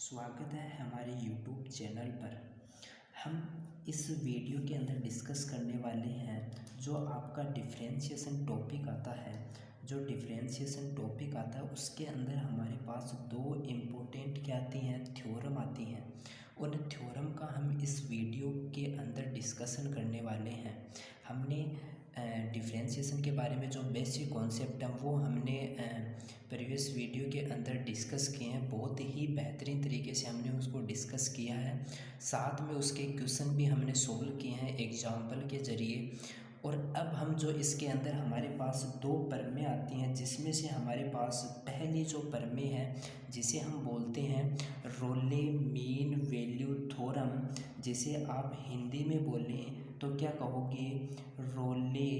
स्वागत है हमारे YouTube चैनल पर। हम इस वीडियो के अंदर डिस्कस करने वाले हैं जो आपका डिफरेंशिएशन टॉपिक आता है। जो डिफरेंशिएशन टॉपिक आता है उसके अंदर हमारे पास दो इम्पोर्टेंट क्या आती हैं, थ्योरम आती हैं। उन थ्योरम का हम इस वीडियो के अंदर डिस्कशन करने वाले हैं। हमने डिफरेंशिएशन के बारे में जो बेसिक कॉन्सेप्ट है वो हमने प्रीवियस वीडियो के अंदर डिस्कस किए हैं। बहुत ही बेहतरीन तरीके से हमने उसको डिस्कस किया है। साथ में उसके क्वेश्चन भी हमने सोल्व किए हैं एग्जाम्पल के ज़रिए। और अब हम जो इसके अंदर हमारे पास दो परमें आती हैं, जिसमें से हमारे पास पहली जो परमें है जिसे हम बोलते हैं रोले मीन वैल्यू थ्योरम, जिसे आप हिंदी में बोलें तो क्या कहोगे, रोले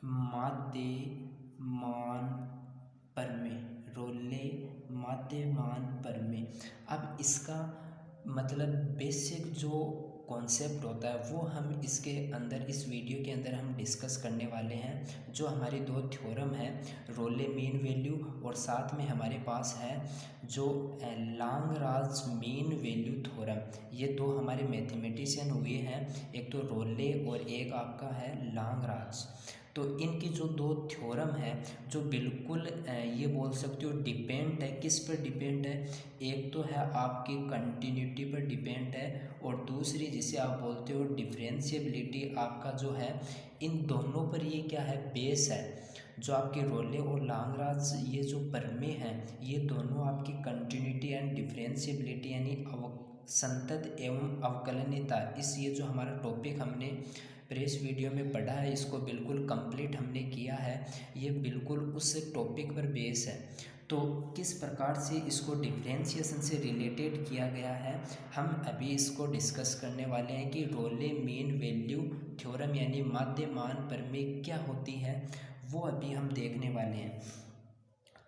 माध्यमान परमें, रोले माध्यमान परमें। अब इसका मतलब बेसिक जो कॉन्सेप्ट होता है वो हम इसके अंदर इस वीडियो के अंदर हम डिस्कस करने वाले हैं। जो हमारी दो थ्योरम है, रोले मीन वैल्यू और साथ में हमारे पास है जो लाग्रांज मीन वैल्यू थ्योरम। ये दो हमारे मैथमेटिशियन हुए हैं, एक तो रोले और एक आपका है लाग्रांज। तो इनकी जो दो थ्योरम है जो बिल्कुल ये बोल सकते हो डिपेंड है, किस पर डिपेंड है, एक तो है आपकी कंटिन्यूटी पर डिपेंड है और दूसरी जिसे आप बोलते हो डिफरेंशिएबिलिटी आपका जो है, इन दोनों पर ये क्या है, बेस है। जो आपके रोले और लाग्रांज ये जो परमें हैं ये दोनों आपकी कंटिन्यूटी एंड डिफरेंशिएबिलिटी यानी संतत एवं अवकलनीयता, इस ये जो हमारा टॉपिक हमने प्रीवियस वीडियो में पढ़ा है इसको बिल्कुल कंप्लीट हमने किया है। ये बिल्कुल उस टॉपिक पर बेस है। तो किस प्रकार से इसको डिफरेंशिएशन से रिलेटेड किया गया है हम अभी इसको डिस्कस करने वाले हैं कि रोले मीन वैल्यू थ्योरम यानी माध्यमान परमें क्या होती है वो अभी हम देखने वाले हैं।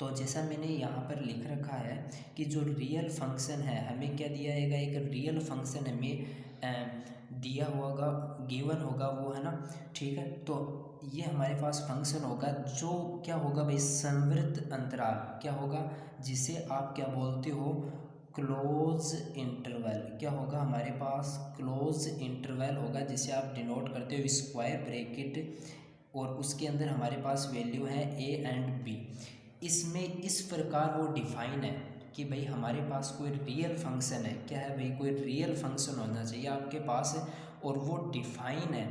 तो जैसा मैंने यहाँ पर लिख रखा है कि जो रियल फंक्शन है हमें क्या दिया जाएगा, एक रियल फंक्शन हमें दिया होगा, गिवन होगा वो, है ना, ठीक है। तो ये हमारे पास फंक्शन होगा जो क्या होगा भाई, संवृत अंतराल क्या होगा, जिसे आप क्या बोलते हो, क्लोज इंटरवल। क्या होगा हमारे पास, क्लोज इंटरवल होगा, जिसे आप डिनोट करते हो स्क्वायर ब्रैकेट और उसके अंदर हमारे पास वैल्यू है ए एंड बी। इसमें इस प्रकार वो डिफाइन है कि भाई हमारे पास कोई रियल फंक्शन है, क्या है भाई, कोई रियल फंक्शन होना चाहिए आपके पास है और वो डिफाइन है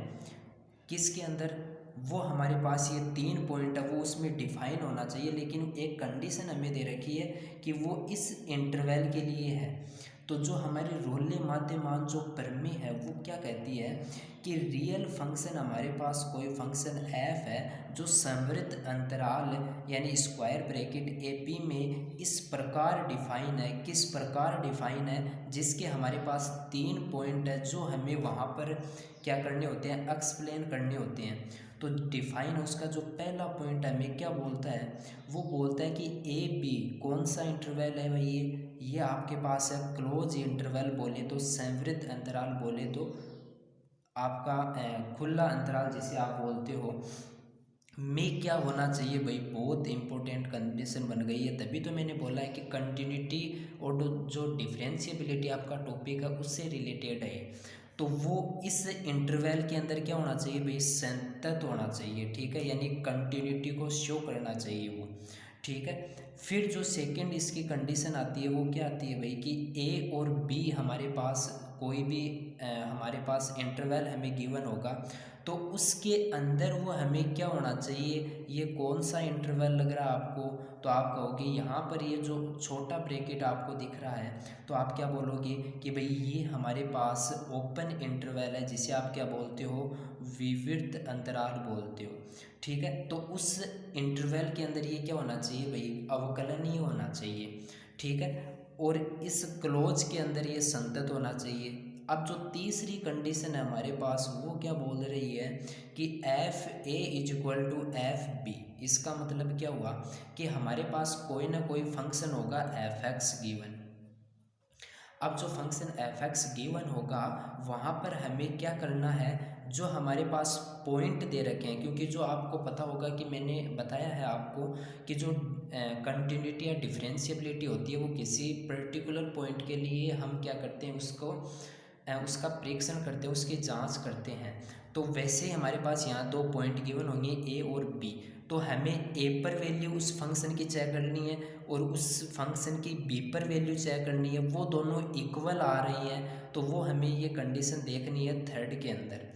किसके अंदर, वो हमारे पास ये 3 पॉइंट है वो उसमें डिफाइन होना चाहिए। लेकिन एक कंडीशन हमें दे रखी है कि वो इस इंटरवल के लिए है। तो जो हमारी रोले माध्यमान जो परमें है वो क्या कहती है कि रियल फंक्शन हमारे पास कोई फंक्शन एफ है जो संवृत अंतराल यानी स्क्वायर ब्रैकेट ए पी में इस प्रकार डिफाइन है, किस प्रकार डिफाइन है, जिसके हमारे पास 3 पॉइंट है जो हमें वहाँ पर क्या करने होते हैं, एक्सप्लेन करने होते हैं। तो डिफाइन उसका जो पहला पॉइंट हमें क्या बोलता है, वो बोलता है कि ए बी कौन सा इंटरवल है भाई, ये आपके पास है क्लोज इंटरवल बोले तो, संवृत अंतराल बोले तो आपका खुला अंतराल जिसे आप बोलते हो, में क्या होना चाहिए भाई, बहुत इंपॉर्टेंट कंडीशन बन गई है। तभी तो मैंने बोला है कि कंटिन्यूटी और जो डिफरेंशिएबिलिटी आपका टॉपिक है उससे रिलेटेड है। तो वो इस इंटरवल के अंदर क्या होना चाहिए भाई, संतत होना चाहिए, ठीक है, यानी कंटिन्यूटी को शो करना चाहिए वो, ठीक है। फिर जो सेकंड इसकी कंडीशन आती है वो क्या आती है भाई कि ए और बी हमारे पास कोई भी हमारे पास इंटरवल हमें गिवन होगा तो उसके अंदर वो हमें क्या होना चाहिए, ये कौन सा इंटरवल लग रहा है आपको, तो आप कहोगे यहाँ पर ये जो छोटा ब्रैकेट आपको दिख रहा है तो आप क्या बोलोगे कि भाई ये हमारे पास ओपन इंटरवल है जिसे आप क्या बोलते हो, विवृत अंतराल बोलते हो, ठीक है। तो उस इंटरवल के अंदर ये क्या होना चाहिए भाई, अवकलनीय होना चाहिए, ठीक है। और इस क्लोज के अंदर ये संतत होना चाहिए। अब जो तीसरी कंडीशन है हमारे पास वो क्या बोल रही है कि F A is equal to F B. इसका मतलब क्या हुआ कि हमारे पास कोई ना कोई फंक्शन होगा एफ एक्स गिवन। अब जो फंक्शन एफ एक्स गिवन होगा वहाँ पर हमें क्या करना है, जो हमारे पास पॉइंट दे रखे हैं, क्योंकि जो आपको पता होगा कि मैंने बताया है आपको कि जो कंटिन्यूटी या डिफरेंशिएबिलिटी होती है वो किसी पर्टिकुलर पॉइंट के लिए हम क्या करते हैं, उसको उसका परीक्षण करते हैं, उसकी जांच करते हैं। तो वैसे ही हमारे पास यहाँ दो पॉइंट गिवन होंगे ए और बी, तो हमें ए पर वैल्यू उस फंक्शन की चेक करनी है और उस फंक्शन की बी पर वैल्यू चेक करनी है, वो दोनों इक्वल आ रही हैं, तो वो हमें ये कंडीशन देखनी है थर्ड के अंदर।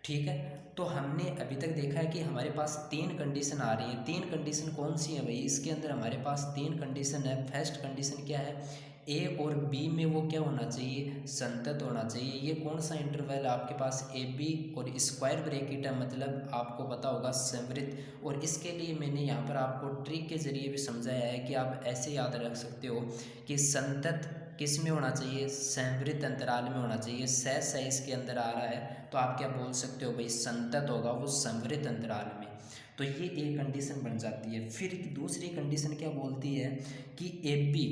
ठीक है, तो हमने अभी तक देखा है कि हमारे पास तीन कंडीशन आ रही हैं। तीन कंडीशन कौन सी है भाई, इसके अंदर हमारे पास तीन कंडीशन है। फर्स्ट कंडीशन क्या है, ए और बी में वो क्या होना चाहिए, संतत होना चाहिए। ये कौन सा इंटरवल है आपके पास, ए बी और स्क्वायर ब्रैकेट है, मतलब आपको पता होगा संवृत। और इसके लिए मैंने यहाँ पर आपको ट्रिक के जरिए भी समझाया है कि आप ऐसे याद रख सकते हो कि संतत किस में होना चाहिए, संवृत अंतराल में होना चाहिए। सह इसके अंदर आ रहा है तो आप क्या बोल सकते हो भाई, संतत होगा वो संवृत अंतराल में। तो ये एक कंडीशन बन जाती है। फिर दूसरी कंडीशन क्या बोलती है कि ए बी,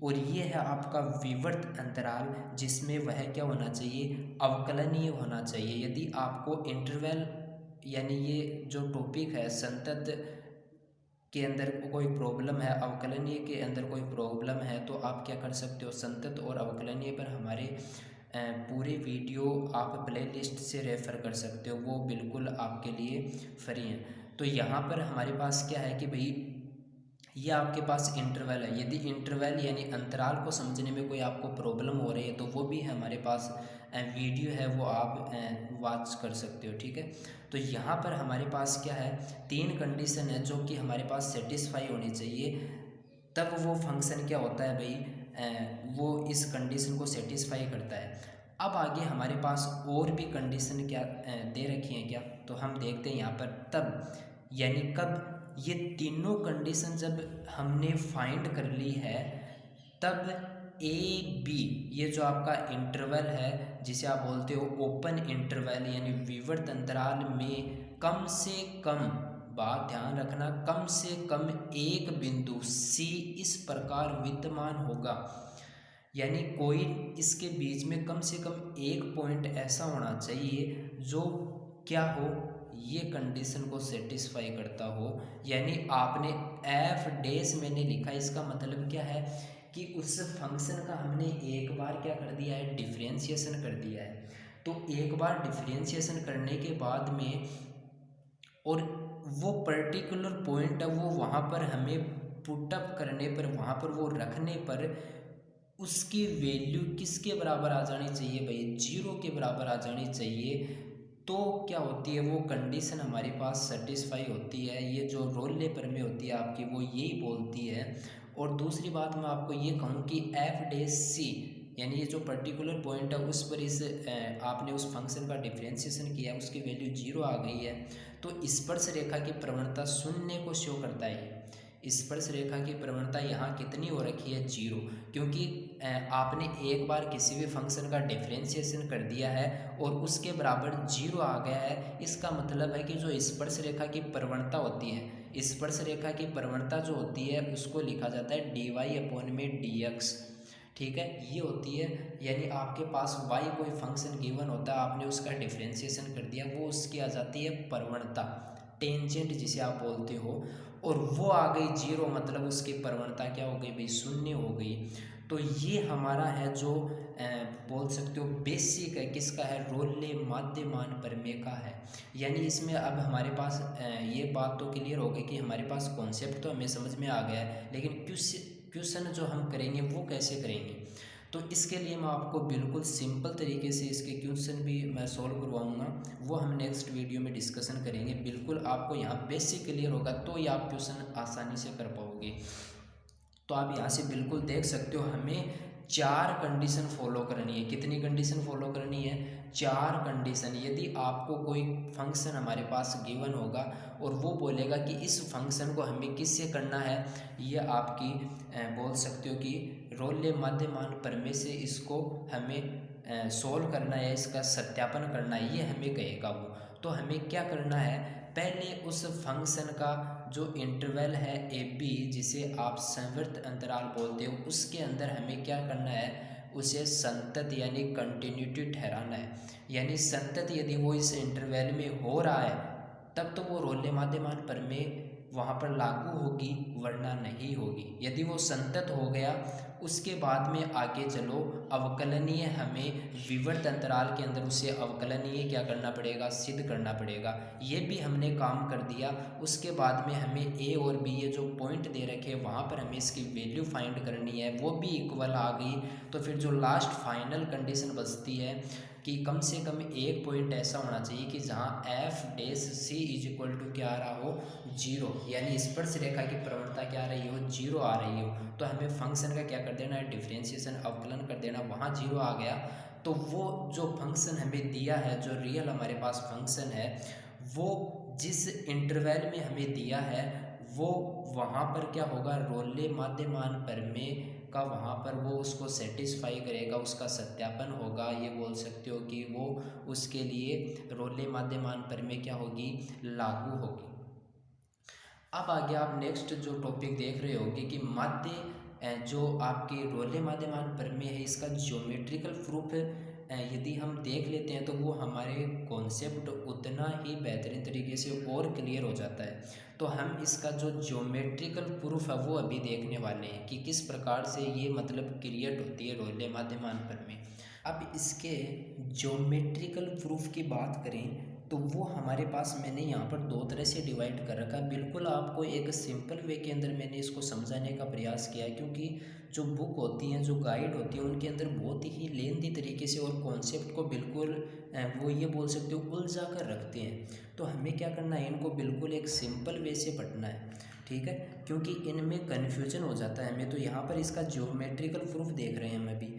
और ये है आपका विवर्त अंतराल, जिसमें वह क्या होना चाहिए, अवकलनीय होना चाहिए। यदि आपको इंटरवल यानी ये जो टॉपिक है संतत के अंदर कोई प्रॉब्लम है, अवकलनीय के अंदर कोई प्रॉब्लम है, तो आप क्या कर सकते हो, संतत और अवकलनीय पर हमारे पूरे वीडियो आप प्लेलिस्ट से रेफ़र कर सकते हो, वो बिल्कुल आपके लिए फ्री हैं। तो यहाँ पर हमारे पास क्या है कि भाई ये आपके पास इंटरवल है। यदि इंटरवल यानी अंतराल को समझने में कोई आपको प्रॉब्लम हो रही है तो वो भी हमारे पास वीडियो है, वो आप वॉच कर सकते हो। ठीक है, तो यहाँ पर हमारे पास क्या है, तीन कंडीशन है जो कि हमारे पास सेटिस्फाई होनी चाहिए, तब वो फंक्शन क्या होता है भाई, वो इस कंडीशन को सेटिस्फाई करता है। अब आगे हमारे पास और भी कंडीशन क्या दे रखी हैं क्या, तो हम देखते हैं यहाँ पर तब यानी कब, ये तीनों कंडीशन जब हमने फाइंड कर ली है तब ए बी, ये जो आपका इंटरवल है जिसे आप बोलते हो ओपन इंटरवल यानी विवर्त अंतराल में कम से कम, बात ध्यान रखना, कम से कम एक बिंदु सी इस प्रकार विद्यमान होगा। यानी कोई इसके बीच में कम से कम एक पॉइंट ऐसा होना चाहिए जो क्या हो, ये कंडीशन को सेटिस्फाई करता हो। यानी आपने एफ डैश मैंने लिखा, इसका मतलब क्या है कि उस फंक्शन का हमने एक बार क्या कर दिया है, डिफरेंशिएशन कर दिया है। तो एक बार डिफरेंशिएशन करने के बाद में और वो पर्टिकुलर पॉइंट है वो वहाँ पर हमें पुटअप करने पर, वहाँ पर वो रखने पर उसकी वैल्यू किसके बराबर आ जानी चाहिए भाई, जीरो के बराबर आ जानी चाहिए। तो क्या होती है, वो कंडीशन हमारे पास सेटिस्फाई होती है। ये जो रोल पेपर में होती है आपकी, वो यही बोलती है। और दूसरी बात मैं आपको ये कहूँ कि एफ डैश सी यानी ये जो पर्टिकुलर पॉइंट है उस पर इस आपने उस फंक्शन का डिफरेंशिएशन किया, उसकी वैल्यू जीरो आ गई है, तो स्पर्श रेखा की प्रवणता शून्य को शो करता है। स्पर्श रेखा की प्रवणता यहाँ कितनी हो रखी है, जीरो, क्योंकि आपने एक बार किसी भी फंक्शन का डिफरेंशिएशन कर दिया है और उसके बराबर जीरो आ गया है। इसका मतलब है कि जो स्पर्श रेखा की प्रवणता होती है, स्पर्श रेखा की प्रवणता जो होती है उसको लिखा जाता है डी वाई अपॉन में डी एक्स। ठीक है, ये होती है, यानी आपके पास y कोई फंक्शन गिवन होता है, आपने उसका डिफरेंशिएशन कर दिया, वो उसकी आ जाती है प्रवणता, टेंजेंट जिसे आप बोलते हो, और वो आ गई जीरो, मतलब उसकी प्रवणता क्या हो गई भाई, शून्य हो गई। तो ये हमारा है जो बोल सकते हो बेसिक है, किसका है, रोल्ले माध्यमान प्रमेय का है। यानी इसमें अब हमारे पास ये बात तो क्लियर हो गई कि हमारे पास कॉन्सेप्ट तो हमें समझ में आ गया है, लेकिन क्वेश्चन जो हम करेंगे वो कैसे करेंगे। तो इसके लिए मैं आपको बिल्कुल सिंपल तरीके से इसके क्वेश्चन भी मैं सॉल्व करवाऊंगा, वो हम नेक्स्ट वीडियो में डिस्कशन करेंगे। बिल्कुल आपको यहाँ बेसिक क्लियर होगा तो ही आप क्वेश्चन आसानी से कर पाओगे। तो आप यहाँ से बिल्कुल देख सकते हो हमें चार कंडीशन फॉलो करनी है। कितनी कंडीशन फॉलो करनी है, चार कंडीशन। यदि आपको कोई फंक्शन हमारे पास गिवन होगा और वो बोलेगा कि इस फंक्शन को हमें किससे करना है, ये आपकी बोल सकते हो कि रोल्ले माध्यमान प्रमेय से इसको हमें सोल्व करना है, इसका सत्यापन करना है, ये हमें कहेगा वो। तो हमें क्या करना है, पहले उस फंक्शन का जो इंटरवल है ए बी, जिसे आप संवृत अंतराल बोलते हो, उसके अंदर हमें क्या करना है, उसे संतत यानी कंटिन्यूटी ठहराना है। यानी संतत यदि वो इस इंटरवल में हो रहा है तब तो वो रोल्ले माध्यमान प्रमेय वहाँ पर लागू होगी, वरना नहीं होगी। यदि वो संतत हो गया उसके बाद में आगे चलो अवकलनीय, हमें विवर्त अंतराल के अंदर उसे अवकलनीय क्या करना पड़ेगा, सिद्ध करना पड़ेगा। ये भी हमने काम कर दिया। उसके बाद में हमें ए और बी ये जो पॉइंट दे रखे हैं वहाँ पर हमें इसकी वैल्यू फाइंड करनी है, वो भी इक्वल आ गई। तो फिर जो लास्ट फाइनल कंडीशन बचती है कि कम से कम एक पॉइंट ऐसा होना चाहिए कि जहाँ F dash C is equal to क्या आ रहा हो, जीरो, यानी स्पर्श रेखा की प्रवणता क्या आ रही हो, जीरो आ रही हो। तो हमें फंक्शन का क्या कर देना है, डिफ्रेंशिएशन अवकलन कर देना। वहाँ जीरो आ गया तो वो जो फंक्शन हमें दिया है, जो रियल हमारे पास फंक्शन है, वो जिस इंटरवल में हमें दिया है वो वहाँ पर क्या होगा, रोल्ले माध्यमान प्रमेय का वहाँ पर वो उसको सेटिस्फाई करेगा, उसका सत्यापन होगा। ये बोल सकते हो कि वो उसके लिए रोल्ले माध्यमान प्रमेय क्या होगी, लागू होगी। अब आगे आप नेक्स्ट जो टॉपिक देख रहे होगे कि माध्य जो आपके रोल्ले माध्यमान प्रमेय है, इसका ज्योमेट्रिकल प्रूफ यदि हम देख लेते हैं तो वो हमारे कॉन्सेप्ट उतना ही बेहतरीन तरीके से और क्लियर हो जाता है। तो हम इसका जो ज्योमेट्रिकल प्रूफ है वो अभी देखने वाले हैं कि किस प्रकार से ये मतलब क्रिएट होती है रोल्ले माध्यमान प्रमेय। अब इसके ज्योमेट्रिकल प्रूफ की बात करें तो वो हमारे पास मैंने यहाँ पर दो तरह से डिवाइड कर रखा है। बिल्कुल आपको एक सिंपल वे के अंदर मैंने इसको समझाने का प्रयास किया है, क्योंकि जो बुक होती हैं, जो गाइड होती है, उनके अंदर बहुत ही लेंथी तरीके से और कॉन्सेप्ट को बिल्कुल वो ये बोल सकते हो उलझा कर रखते हैं। तो हमें क्या करना है, इनको बिल्कुल एक सिंपल वे से पढ़ना है, ठीक है, क्योंकि इनमें कन्फ्यूजन हो जाता है हमें। तो यहाँ पर इसका ज्योमेट्रिकल प्रूफ देख रहे हैं हम अभी।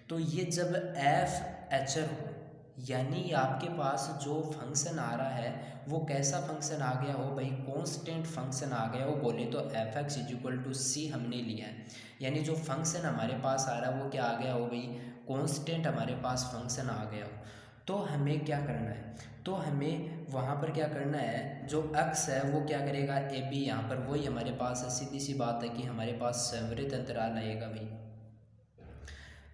तो ये जब एफ एचर हो, यानी आपके पास जो फंक्शन आ रहा है वो कैसा फंक्शन आ गया हो भाई, कांस्टेंट फंक्शन आ गया हो। बोले तो f x is equal to c हमने लिया है, यानी जो फंक्शन हमारे पास आ रहा है वो क्या आ गया हो भाई, कांस्टेंट हमारे पास फंक्शन आ गया हो। तो हमें क्या करना है, तो हमें वहाँ पर क्या करना है, जो एक्स है वो क्या करेगा, ए बी, यहाँ पर वही हमारे पास सीधी सी बात है कि हमारे पास संवृत अंतराल आएगा भाई।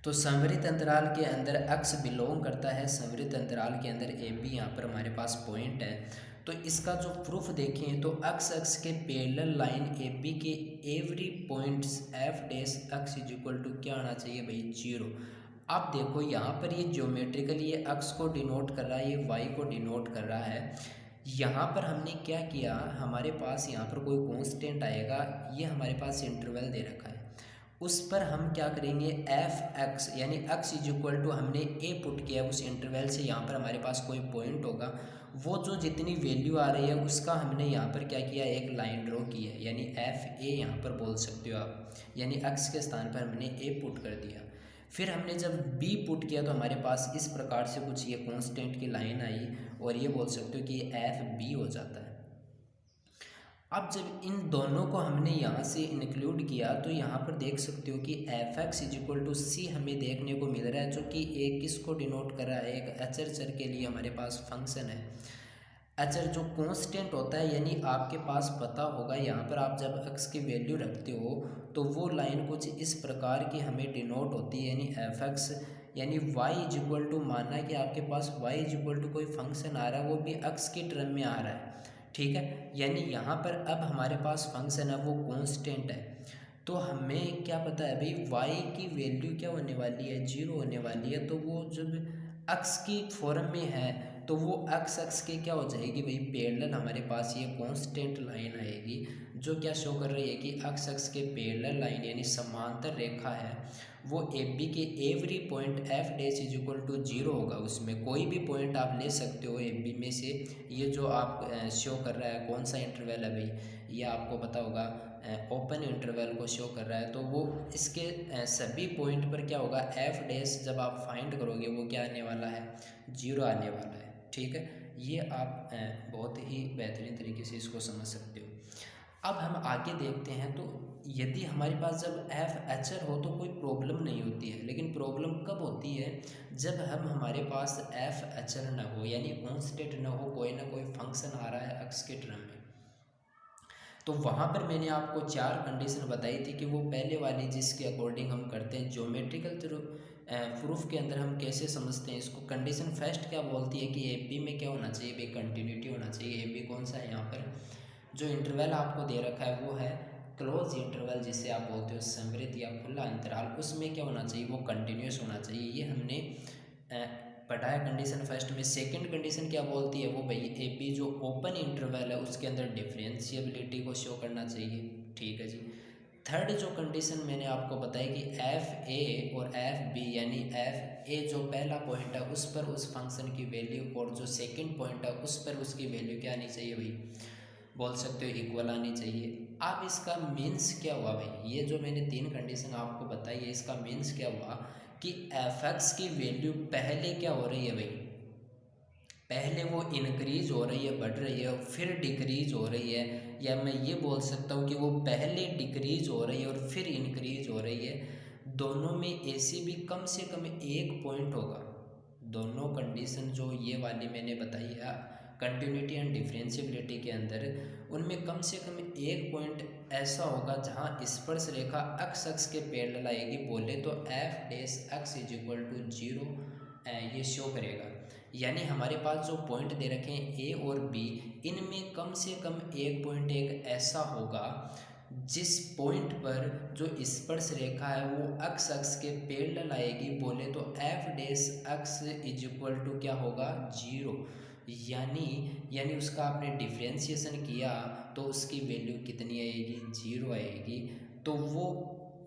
तो संवृत अंतराल के अंदर एक्स बिलोंग करता है, संवृत अंतराल के अंदर ए बी यहाँ पर हमारे पास पॉइंट है। तो इसका जो प्रूफ देखें तो एक्स के पैरेलल लाइन ए बी के every points F dash X is equal to क्या आना चाहिए भाई, जीरो। अब देखो यहाँ पर ये ज्योमेट्रिकली ये एक्स को डिनोट कर रहा है, ये वाई को डिनोट कर रहा है। यहाँ पर हमने क्या किया, हमारे पास यहाँ पर कोई कांस्टेंट आएगा, ये हमारे पास इंटरवल दे रखा है, उस पर हम क्या करेंगे, एफ एक्स यानी एक्स इज इक्वल टू हमने ए पुट किया उस इंटरवल से, यहाँ पर हमारे पास कोई पॉइंट होगा, वो जो जितनी वैल्यू आ रही है उसका हमने यहाँ पर क्या किया, एक लाइन ड्रॉ की है, यानी एफ ए यहाँ पर बोल सकते हो आप, यानी एक्स के स्थान पर हमने ए पुट कर दिया। फिर हमने जब बी पुट किया तो हमारे पास इस प्रकार से कुछ ये कांस्टेंट की लाइन आई, और ये बोल सकते हो कि एफ बी हो जाता है। अब जब इन दोनों को हमने यहाँ से इंक्लूड किया तो यहाँ पर देख सकते हो कि f x is equal to c हमें देखने को मिल रहा है, जो कि एक किसको डिनोट कर रहा है, एक अचर चर के लिए हमारे पास फंक्शन है। अचर जो कांस्टेंट होता है, यानी आपके पास पता होगा यहाँ पर आप जब एक्स की वैल्यू रखते हो तो वो लाइन कुछ इस प्रकार की हमें डिनोट होती है, यानी एफ एक्स यानी y इज इक्वल टू, मानना कि आपके पास y इज इक्वल टू कोई फंक्शन आ रहा है, वो भी एक्स की टर्म में आ रहा है, ठीक है। यानी यहाँ पर अब हमारे पास फंक्शन है वो कांस्टेंट है, तो हमें क्या पता है भाई y की वैल्यू क्या होने वाली है, जीरो होने वाली है। तो वो जब एक्स की फॉर्म में है तो वो एक्स एक्स के क्या हो जाएगी भाई, पैरेलल हमारे पास ये कांस्टेंट लाइन आएगी, जो क्या शो कर रही है कि एक्स एक्स के पैरेलल लाइन यानी समांतर रेखा है, वो ए बी के every point F dash is equal to zero होगा। उसमें कोई भी पॉइंट आप ले सकते हो ए बी में से। ये जो आप शो कर रहा है कौन सा इंटरवल है भाई, ये आपको पता होगा ओपन इंटरवल को शो कर रहा है। तो वो इसके सभी पॉइंट पर क्या होगा, एफ डैश जब आप फाइंड करोगे वो क्या आने वाला है, जीरो आने वाला है, ठीक है। ये आप बहुत ही बेहतरीन तरीके से इसको समझ सकते हो। अब हम आगे देखते हैं, तो यदि हमारे पास जब एफ एचर हो तो कोई प्रॉब्लम नहीं होती है, लेकिन प्रॉब्लम कब होती है, जब हमारे पास एफ एचर न हो, यानी कांस्टेंट न हो, कोई ना कोई फंक्शन आ रहा है एक्स के टर्म में। तो वहाँ पर मैंने आपको चार कंडीशन बताई थी कि वो पहले वाली जिसके अकॉर्डिंग हम करते हैं ज्योमेट्रिकल प्रूफ के अंदर हम कैसे समझते हैं इसको। कंडीशन फर्स्ट क्या बोलती है कि ए बी में क्या होना चाहिए भाई, कंटिन्यूटी होना चाहिए। ए बी कौन सा है यहाँ पर, जो इंटरवल आपको दे रखा है वो है क्लोज इंटरवल, जिसे आप बोलते हो समृद्ध या खुला अंतराल, उसमें क्या होना चाहिए, वो कंटिन्यूस होना चाहिए। ये हमने पढ़ा है कंडीशन फर्स्ट में। सेकंड कंडीशन क्या बोलती है, वो भाई ए बी जो ओपन इंटरवल है उसके अंदर डिफरेंशिएबिलिटी को शो करना चाहिए। ठीक है जी। थर्ड जो कंडीशन मैंने आपको बताई कि एफ ए और एफ बी, यानी एफ ए जो पहला पॉइंट है उस पर उस फंक्शन की वैल्यू, और जो सेकंड पॉइंट है उस पर उसकी वैल्यू क्या आनी चाहिए भाई, बोल सकते हो इक्वल आनी चाहिए। अब इसका मीन्स क्या हुआ भाई, ये जो मैंने तीन कंडीशन आपको बताई है इसका मीन्स क्या हुआ कि एफ एक्स की वैल्यू पहले क्या हो रही है भाई, पहले वो इंक्रीज हो रही है, बढ़ रही है, फिर डिक्रीज हो रही है, या मैं ये बोल सकता हूँ कि वो पहले डिक्रीज हो रही है और फिर इंक्रीज हो रही है। दोनों में ऐसे भी कम से कम एक पॉइंट होगा। दोनों कंडीशन जो ये वाली मैंने बताई है कंटिन्यूटी एंड डिफरेंशिएबिलिटी के अंदर, उनमें कम से कम एक पॉइंट ऐसा होगा जहाँ स्पर्श रेखा एक्स के पैरेलल आएगी। बोले तो F dash X is equal to 0 ये शो करेगा। यानी हमारे पास जो पॉइंट दे रखे हैं ए और बी, इनमें कम से कम एक पॉइंट एक ऐसा होगा जिस पॉइंट पर जो स्पर्श रेखा है वो एक्स के पैरेलल आएगी। बोले तो F dash X is equal to क्या होगा, 0। यानी उसका आपने डिफ्रेंशिएशन किया तो उसकी वैल्यू कितनी आएगी, 0 आएगी। तो वो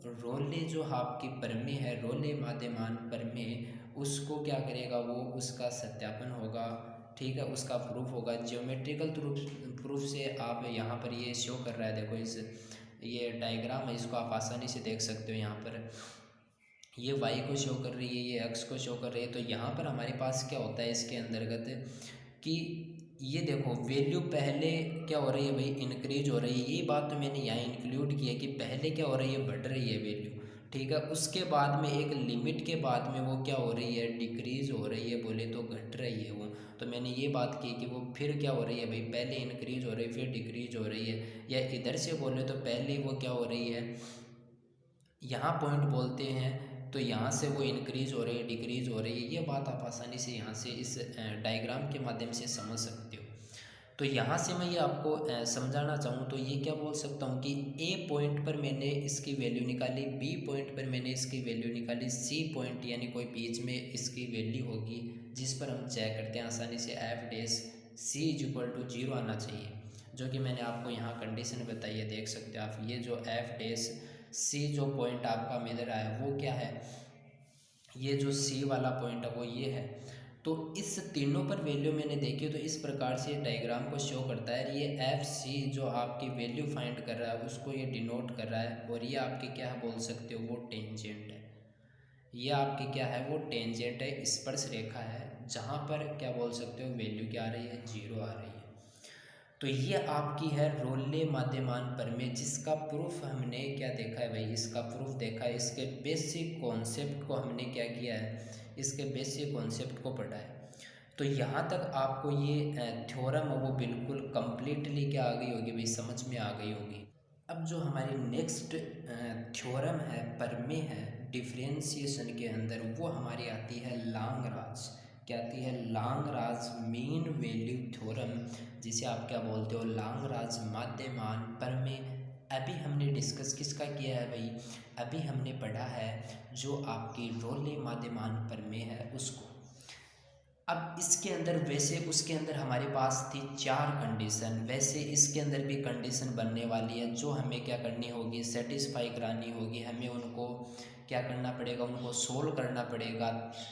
रोले जो आपकी प्रमेय है, रोले माध्यमान प्रमेय, उसको क्या करेगा, वो उसका सत्यापन होगा। ठीक है, उसका प्रूफ होगा। ज्योमेट्रिकल प्रूफ से आप यहाँ पर ये शो कर रहा है, देखो इस ये डायग्राम है, इसको आप आसानी से देख सकते हो। यहाँ पर ये y को शो कर रही है, ये x को शो कर रही है। तो यहाँ पर हमारे पास क्या होता है इसके अंतर्गत कि ये देखो वैल्यू पहले क्या हो रही है भाई, इंक्रीज हो रही है। ये बात तो मैंने यहाँ इंक्लूड की है कि पहले क्या हो रही है, बढ़ रही है वैल्यू। ठीक है, उसके बाद में एक लिमिट के बाद में वो क्या हो रही है, डिक्रीज हो रही है, बोले तो घट रही है वो। तो मैंने ये बात की कि वो फिर क्या हो रही है भाई, पहले इंक्रीज हो रही है फिर डिक्रीज हो रही है। या इधर से बोले तो पहले वो क्या हो रही है, यहाँ पॉइंट बोलते हैं, तो यहाँ से वो इंक्रीज हो रही है डिक्रीज हो रही है। ये बात आप आसानी से यहाँ से इस डायग्राम के माध्यम से समझ सकते हो। तो यहाँ से मैं ये आपको समझाना चाहूँ तो ये क्या बोल सकता हूँ कि ए पॉइंट पर मैंने इसकी वैल्यू निकाली, बी पॉइंट पर मैंने इसकी वैल्यू निकाली, सी पॉइंट यानी कोई बीच में इसकी वैल्यू होगी जिस पर हम चेक करते हैं आसानी से F dash C is equal to 0 आना चाहिए, जो कि मैंने आपको यहाँ कंडीशन बताई है। देख सकते हो आप, ये जो एफ डैश सी जो पॉइंट आपका मिल रहा है वो क्या है, ये जो सी वाला पॉइंट है वो ये है। तो इस तीनों पर वैल्यू मैंने देखी तो इस प्रकार से डायग्राम को शो करता है। ये एफ सी जो आपकी वैल्यू फाइंड कर रहा है उसको ये डिनोट कर रहा है, और ये आपके क्या है बोल सकते हो, वो टेंजेंट है। ये आपकी क्या है, वो टेंजेंट है, स्पर्श रेखा है, जहाँ पर क्या बोल सकते हो वैल्यू क्या आ रही है, 0 आ रही है। तो ये आपकी है रोले माध्यमान प्रमेय, जिसका प्रूफ हमने क्या देखा है भाई, इसका प्रूफ देखा है, इसके बेसिक कॉन्सेप्ट को हमने क्या किया है, इसके बेसिक कॉन्सेप्ट को पढ़ा है। तो यहाँ तक आपको ये थ्योरम है वो बिल्कुल कंप्लीटली क्या आ गई होगी भाई, समझ में आ गई होगी। अब जो हमारी नेक्स्ट थ्योरम है, प्रमेय है डिफरेंशिएशन के अंदर, वो हमारी आती है लांगराज। क्या आती है, लांगराज मीन वैल्यू थ्योरम, जिसे आप क्या बोलते हो, लांगराज माध्यमान प्रमेय। अभी हमने डिस्कस किसका किया है भाई, अभी हमने पढ़ा है जो आपकी रोले माध्यमान प्रमेय है उसको। अब इसके अंदर वैसे उसके अंदर हमारे पास थी 4 कंडीशन, वैसे इसके अंदर भी कंडीशन बनने वाली है जो हमें क्या करनी होगी, सेटिस्फाई करानी होगी। हमें उनको क्या करना पड़ेगा, उनको सोल्व करना पड़ेगा।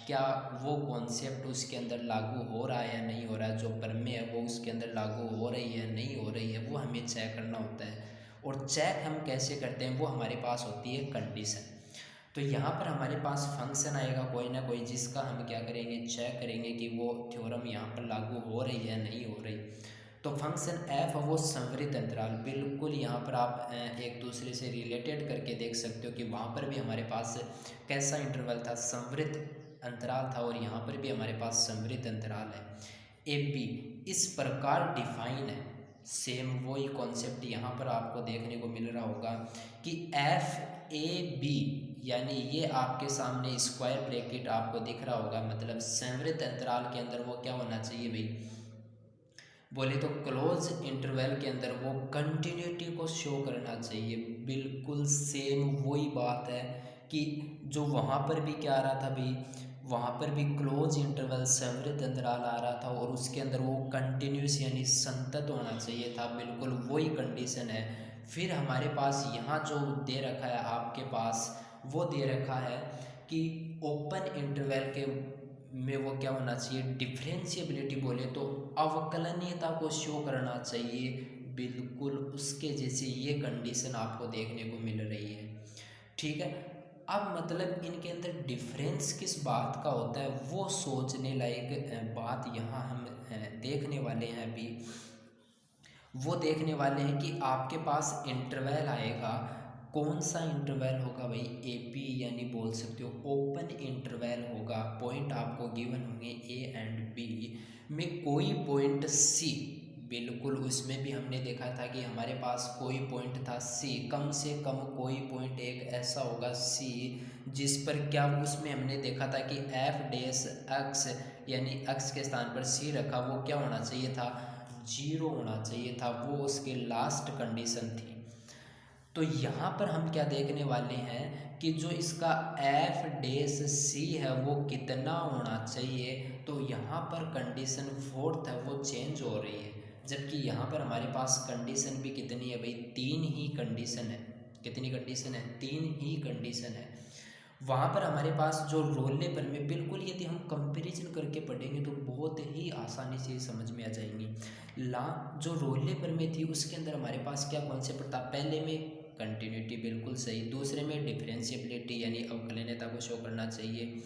क्या वो कॉन्सेप्ट उसके अंदर लागू हो रहा है या नहीं हो रहा है, जो प्रमेय है वो उसके अंदर लागू हो रही है नहीं हो रही है, वो हमें चेक करना होता है। और चेक हम कैसे करते हैं, वो हमारे पास होती है कंडीशन। तो यहाँ पर हमारे पास फंक्शन आएगा कोई ना कोई, जिसका हम क्या करेंगे, चेक करेंगे कि वो थ्योरम यहाँ पर लागू हो रही है नहीं हो रही। तो फंक्शन एफ है वो संवृत अंतराल, बिल्कुल यहाँ पर आप एक दूसरे से रिलेटेड करके देख सकते हो कि वहाँ पर भी हमारे पास कैसा इंटरवल था, संवृत अंतराल था, और यहाँ पर भी हमारे पास संवृत अंतराल है। ए बी इस प्रकार डिफाइन है, सेम वही कॉन्सेप्ट यहाँ पर आपको देखने को मिल रहा होगा कि एफ ए बी, यानी ये आपके सामने स्क्वायर ब्रैकेट आपको दिख रहा होगा, मतलब संवृत अंतराल के अंदर वो क्या होना चाहिए भाई, बोले तो क्लोज इंटरवल के अंदर वो कंटिन्यूटी को शो करना चाहिए। बिल्कुल सेम वही बात है कि जो वहाँ पर भी क्या आ रहा था भाई, वहाँ पर भी क्लोज इंटरवल संवृत अंतराल आ रहा था और उसके अंदर वो कंटिन्यूस यानी संतत होना चाहिए था, बिल्कुल वही कंडीशन है। फिर हमारे पास यहाँ जो दे रखा है आपके पास, वो दे रखा है कि ओपन इंटरवल के में वो क्या होना चाहिए, डिफरेंशिएबिलिटी बोले तो अवकलनीयता को शो करना चाहिए, बिल्कुल उसके जैसे ये कंडीशन आपको देखने को मिल रही है। ठीक है, अब मतलब इनके अंदर डिफरेंस किस बात का होता है वो सोचने लायक बात यहाँ हम देखने वाले हैं अभी। वो देखने वाले हैं कि आपके पास इंटरवल आएगा, कौन सा इंटरवल होगा भाई, एपी यानी बोल सकते हो ओपन इंटरवल होगा। पॉइंट आपको गिवन होंगे ए एंड बी में कोई पॉइंट सी, बिल्कुल उसमें भी हमने देखा था कि हमारे पास कोई पॉइंट था सी, कम से कम कोई पॉइंट एक ऐसा होगा सी जिस पर क्या, उसमें हमने देखा था कि एफ डैश एक्स यानी एक्स के स्थान पर सी रखा, वो क्या होना चाहिए था, जीरो होना चाहिए था, वो उसकी लास्ट कंडीशन थी। तो यहाँ पर हम क्या देखने वाले हैं कि जो इसका एफ डैश सी है वो कितना होना चाहिए, तो यहाँ पर कंडीशन फोर्थ है वो चेंज हो रही है, जबकि यहाँ पर हमारे पास कंडीशन भी कितनी है भाई, तीन ही कंडीशन है। कितनी कंडीशन है, तीन ही कंडीशन है। वहाँ पर हमारे पास जो रोल नंबर में बिल्कुल यदि हम कंपैरिजन करके पढ़ेंगे तो बहुत ही आसानी से समझ में आ जाएंगी। ला जो रोल नंबर में थी उसके अंदर हमारे पास क्या कॉन्सेप्ट था, पहले में कंटिन्यूटी बिल्कुल सही, दूसरे में डिफरेंशिएबिलिटी यानी अवकलनीयता को शो करना चाहिए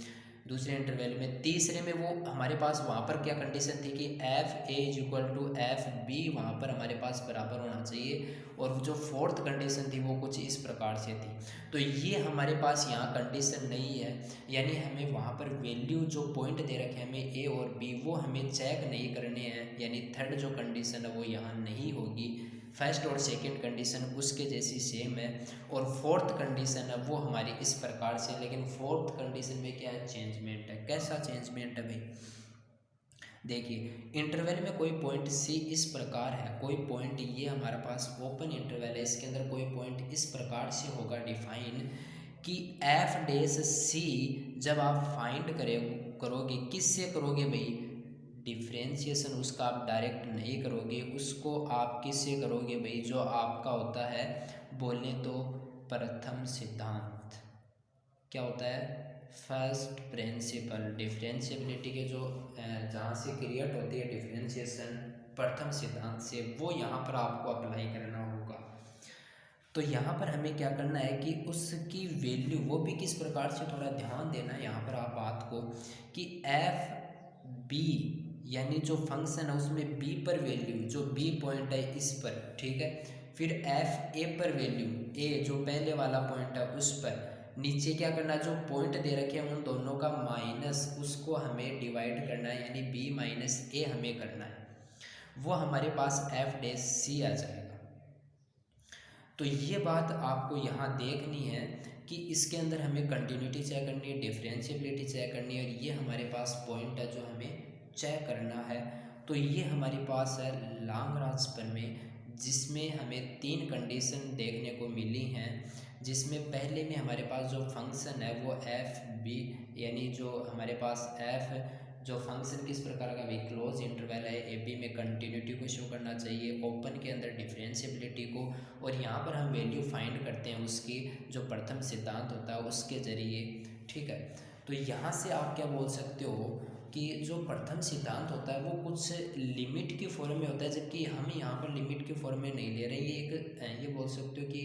दूसरे इंटरवल में, तीसरे में वो हमारे पास वहाँ पर क्या कंडीशन थी कि F A is equal to F B वहाँ पर हमारे पास बराबर होना चाहिए, और जो फोर्थ कंडीशन थी वो कुछ इस प्रकार से थी। तो ये हमारे पास यहाँ कंडीशन नहीं है, यानी हमें वहाँ पर वैल्यू जो पॉइंट दे रखे हैं हमें ए और बी वो हमें चेक नहीं करने हैं, यानी थर्ड जो कंडीशन है वो यहाँ नहीं होगी। फर्स्ट और सेकंड कंडीशन उसके जैसी सेम है, और फोर्थ कंडीशन है वो हमारी इस प्रकार से, लेकिन फोर्थ कंडीशन में क्या है, चेंजमेंट है। कैसा चेंजमेंट है भाई, देखिए इंटरवल में कोई पॉइंट सी इस प्रकार है, कोई पॉइंट ये हमारे पास ओपन इंटरवल है, इसके अंदर कोई पॉइंट इस प्रकार से होगा डिफाइन कि एफ डैश सी जब आप फाइंड करोगे किससे करोगे भाई, डिफ्रेंशिएशन उसका आप डायरेक्ट नहीं करोगे, उसको आप किससे करोगे भाई, जो आपका होता है बोलने तो प्रथम सिद्धांत, क्या होता है, फर्स्ट प्रिंसिपल, डिफरेंशिएबिलिटी के जो जहाँ से क्रिएट होती है डिफरेंशिएशन प्रथम सिद्धांत से, वो यहाँ पर आपको अप्लाई करना होगा। तो यहाँ पर हमें क्या करना है कि उसकी वैल्यू वो भी किस प्रकार से, थोड़ा ध्यान देना है यहाँ पर आप बात को, कि एफ बी यानी जो फंक्शन है उसमें बी पर वैल्यू, जो बी पॉइंट है इस पर, ठीक है, फिर एफ ए पर वैल्यू, ए जो पहले वाला पॉइंट है उस पर, नीचे क्या करना है, जो पॉइंट दे रखे हैं उन दोनों का माइनस, उसको हमें डिवाइड करना है, यानी बी माइनस ए हमें करना है, वो हमारे पास एफ डैश सी आ जाएगा। तो ये बात आपको यहाँ देखनी है कि इसके अंदर हमें कंटिन्यूटी चेक करनी है, डिफरेंशिएबिलिटी चेक करनी है, और ये हमारे पास पॉइंट है जो हमें चेक करना है। तो ये हमारे पास है लाग्रांज प्रमेय, जिसमें हमें तीन कंडीशन देखने को मिली हैं, जिसमें पहले में हमारे पास जो फंक्शन है वो एफ बी, यानी जो हमारे पास एफ जो फंक्शन किस प्रकार का भी क्लोज इंटरवल है, ए बी में कंटिन्यूटी को शो करना चाहिए, ओपन के अंदर डिफरेंशिएबिलिटी को, और यहाँ पर हम वैल्यू फाइंड करते हैं उसकी जो प्रथम सिद्धांत होता है उसके ज़रिए, ठीक है। तो यहाँ से आप क्या बोल सकते हो कि जो प्रथम सिद्धांत होता है वो कुछ लिमिट की फॉर्म में होता है, जबकि हम यहाँ पर लिमिट की फॉर्म में नहीं ले रहे, ये एक ये बोल सकते हो कि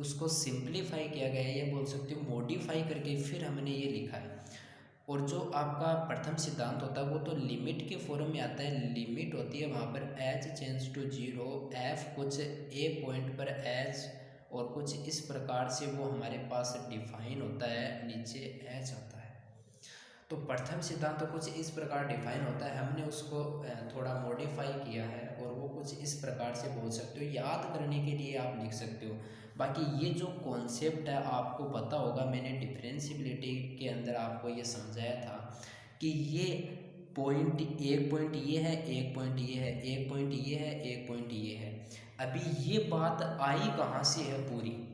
उसको सिंप्लीफाई किया गया है, ये बोल सकते हो मॉडिफाई करके फिर हमने ये लिखा है। और जो आपका प्रथम सिद्धांत होता है वो तो लिमिट के फॉर्म में आता है, लिमिट होती है वहाँ पर H change to zero, F कुछ ए पॉइंट पर एच और कुछ इस प्रकार से वो हमारे पास डिफाइन होता है, नीचे एच आता है। तो प्रथम सिद्धांत तो कुछ इस प्रकार डिफाइन होता है, हमने उसको थोड़ा मॉडिफाई किया है और वो कुछ इस प्रकार से बोल सकते हो, याद करने के लिए आप लिख सकते हो। बाकी ये जो कॉन्सेप्ट है आपको पता होगा, मैंने डिफरेंशियबिलिटी के अंदर आपको ये समझाया था कि ये पॉइंट, एक पॉइंट ये है, एक पॉइंट ये है, एक पॉइंट ये है, एक पॉइंट ये है। अभी ये बात आई कहाँ से है पूरी,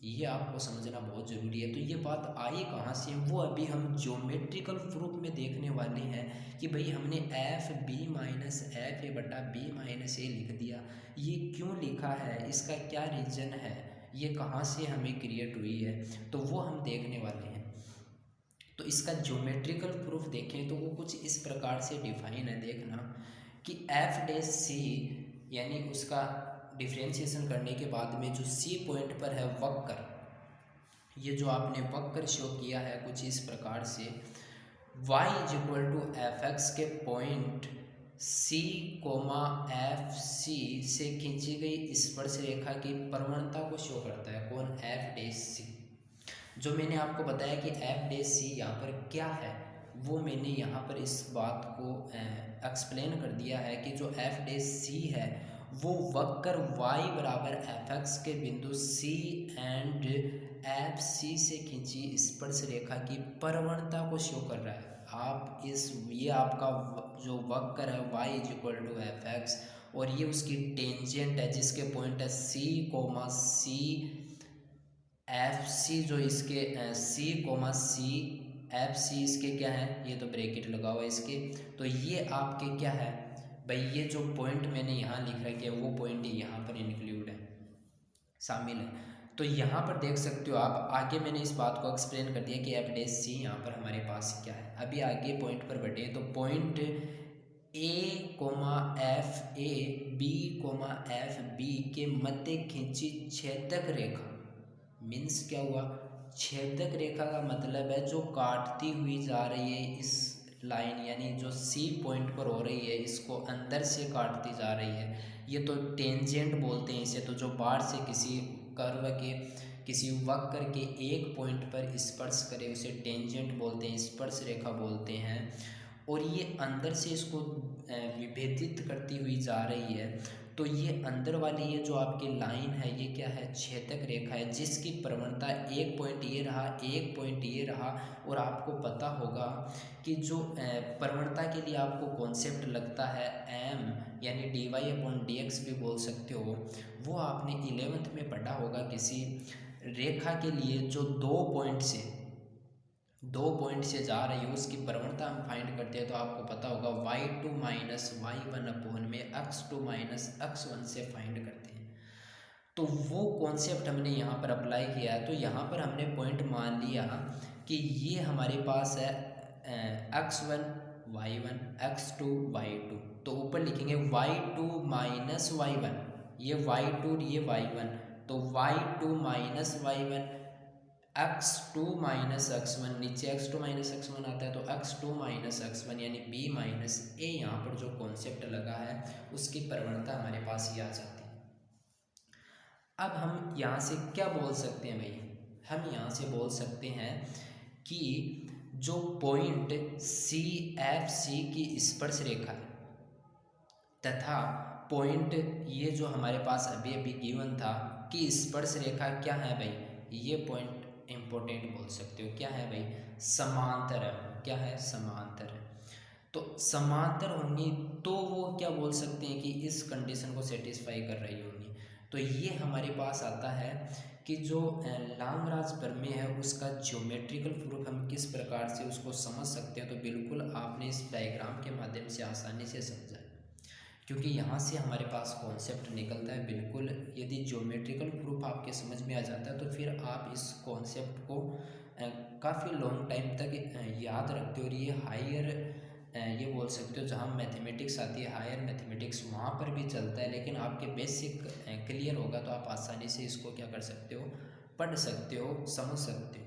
ये आपको समझना बहुत ज़रूरी है। तो ये बात आई कहाँ से है वो अभी हम ज्योमेट्रिकल प्रूफ में देखने वाले हैं कि भाई हमने F B minus F A बटा बी माइनस ए लिख दिया, ये क्यों लिखा है, इसका क्या रीज़न है, ये कहाँ से हमें क्रिएट हुई है, तो वो हम देखने वाले हैं। तो इसका ज्योमेट्रिकल प्रूफ देखें तो वो कुछ इस प्रकार से डिफाइन है, देखना कि एफ डैश सी यानी उसका डिफ्रेंशिएशन करने के बाद में जो सी पॉइंट पर है वक्र, ये जो आपने वक्र शो किया है कुछ इस प्रकार से, y is equal to F x के point c comma f c से खींची गई स्पर्श रेखा की प्रवणता को शो करता है। कौन? एफ डैश सी। जो मैंने आपको बताया कि एफ डैश सी यहाँ पर क्या है, वो मैंने यहाँ पर इस बात को एक्सप्लेन कर दिया है कि जो एफ डैश सी है वो वक्र y बराबर एफ एक्स के बिंदु C एंड एफ सी से खींची स्पर्श रेखा की प्रवणता को शो कर रहा है। आप ये आपका जो वक्र है y is equal to F X और ये उसकी टेंजेंट है जिसके पॉइंट है C comma C F C, जो इसके C comma C F C इसके क्या है, ये तो ब्रैकेट लगा हुआ है इसके, तो ये आपके क्या है भाई, ये जो पॉइंट मैंने यहाँ लिख रखा है वो पॉइंट यहाँ पर इंक्लूड है, शामिल है। तो यहाँ पर देख सकते हो आप, आगे मैंने इस बात को एक्सप्लेन कर दिया कि एफ डैश सी यहाँ पर हमारे पास क्या है। अभी आगे पॉइंट पर बढ़े तो point A comma F A B comma F B के मध्य खींची छेदक रेखा, मीन्स क्या हुआ, छेदक रेखा का मतलब है जो काटती हुई जा रही है इस लाइन, यानी जो सी पॉइंट पर हो रही है इसको अंदर से काटती जा रही है, ये तो टेंजेंट बोलते हैं इसे। तो जो बाहर से किसी कर्व के, किसी वक्र के एक पॉइंट पर स्पर्श करे उसे टेंजेंट बोलते हैं, स्पर्श रेखा बोलते हैं, और ये अंदर से इसको विभेदित करती हुई जा रही है। तो ये अंदर वाली ये जो आपकी लाइन है ये क्या है, छेदक रेखा है जिसकी प्रवणता एक पॉइंट ये रहा, एक पॉइंट ये रहा। और आपको पता होगा कि जो प्रवणता के लिए आपको कॉन्सेप्ट लगता है एम यानी D Y upon D X भी बोल सकते हो, वो आपने 11th में पढ़ा होगा। किसी रेखा के लिए जो दो पॉइंट से जा रही है उसकी प्रवणता हम फाइंड करते हैं, तो आपको पता होगा y2 माइनस y1 अपॉन में x2 माइनस x1 से फाइंड करते हैं। तो वो कॉन्सेप्ट हमने यहाँ पर अप्लाई किया है। तो यहाँ पर हमने पॉइंट मान लिया कि ये हमारे पास है x1 y1 x2 y2, तो ऊपर लिखेंगे y2 माइनस y1, ये y2 ये y1, तो y2 minus y1 x2 minus x1, नीचे x2 माइनस x1 आता है तो x2 माइनस x1 यानी b माइनस ए, यहाँ पर जो कॉन्सेप्ट लगा है उसकी प्रवणता हमारे पास ये आ जाती है। अब हम यहाँ से क्या बोल सकते हैं भाई, हम यहाँ से बोल सकते हैं कि जो पॉइंट सी एफ सी की स्पर्श रेखा है तथा पॉइंट ये जो हमारे पास अभी अभी गिवन था कि स्पर्श रेखा क्या है भाई, ये पॉइंट इम्पोर्टेंट बोल सकते हो, क्या है भाई, समांतर है। क्या है, समांतर है। तो समांतर होंगी तो वो क्या बोल सकते हैं कि इस कंडीशन को सेटिस्फाई कर रही होंगी। तो ये हमारे पास आता है कि जो लांगराज प्रमेय है उसका ज्योमेट्रिकल प्रूफ हम किस प्रकार से उसको समझ सकते हैं। तो बिल्कुल आपने इस डायग्राम के माध्यम से आसानी से समझा, क्योंकि यहाँ से हमारे पास कॉन्सेप्ट निकलता है। बिल्कुल यदि ज्योमेट्रिकल प्रूफ आपके समझ में आ जाता है तो फिर आप इस कॉन्सेप्ट को काफ़ी लॉन्ग टाइम तक याद रखते हो। और ये हायर ये बोल सकते हो जहाँ मैथमेटिक्स आती है, हायर मैथमेटिक्स, वहाँ पर भी चलता है, लेकिन आपके बेसिक क्लियर होगा तो आप आसानी से इसको क्या कर सकते हो, पढ़ सकते हो, समझ सकते हो।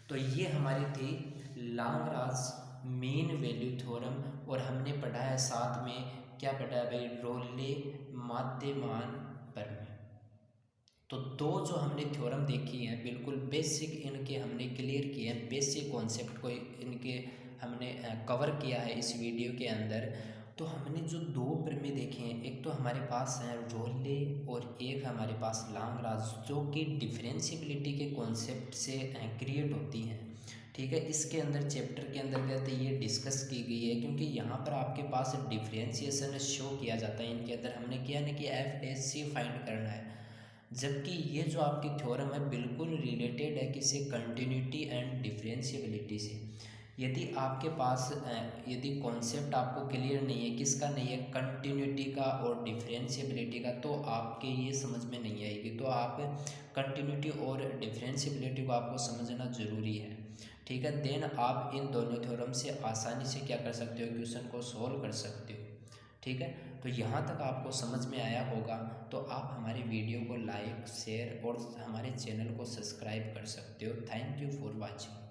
तो ये हमारी थी लांगराज मीन वैल्यू थ्योरम, और हमने पढ़ा है साथ में क्या पढ़ा है भाई, रोले माध्यमान प्रमेय। तो दो जो हमने थ्योरम देखी हैं बिल्कुल बेसिक, इनके हमने क्लियर किए हैं, बेसिक कॉन्सेप्ट को इनके हमने कवर किया है इस वीडियो के अंदर। तो हमने जो दो प्रमेय देखे हैं, एक तो हमारे पास है रोले और एक हमारे पास लांगराज, जो कि डिफरेंशियबिलिटी के कॉन्सेप्ट से क्रिएट होती हैं। ठीक है, इसके अंदर चैप्टर के अंदर कहते हैं ये डिस्कस की गई है, क्योंकि यहाँ पर आपके पास डिफरेंशिएशन शो किया जाता है। इनके अंदर हमने किया ना कि एफ डैश सी फाइंड करना है, जबकि ये जो आपकी थ्योरम है बिल्कुल रिलेटेड है किसी कंटिन्यूटी एंड डिफरेंशियबिलिटी से। यदि आपके पास यदि कॉन्सेप्ट आपको क्लियर नहीं है, किसका नहीं है, कंटिन्यूटी का और डिफरेंशियबिलिटी का, तो आपके ये समझ में नहीं आएगी। तो आप कंटिन्यूटी और डिफरेंशियबिलिटी को आपको समझना ज़रूरी है। ठीक है, देन आप इन दोनों थ्योरम से आसानी से क्या कर सकते हो, क्वेश्चन को सॉल्व कर सकते हो। ठीक है, तो यहाँ तक आपको समझ में आया होगा, तो आप हमारे वीडियो को लाइक शेयर और हमारे चैनल को सब्सक्राइब कर सकते हो। Thank you for watching.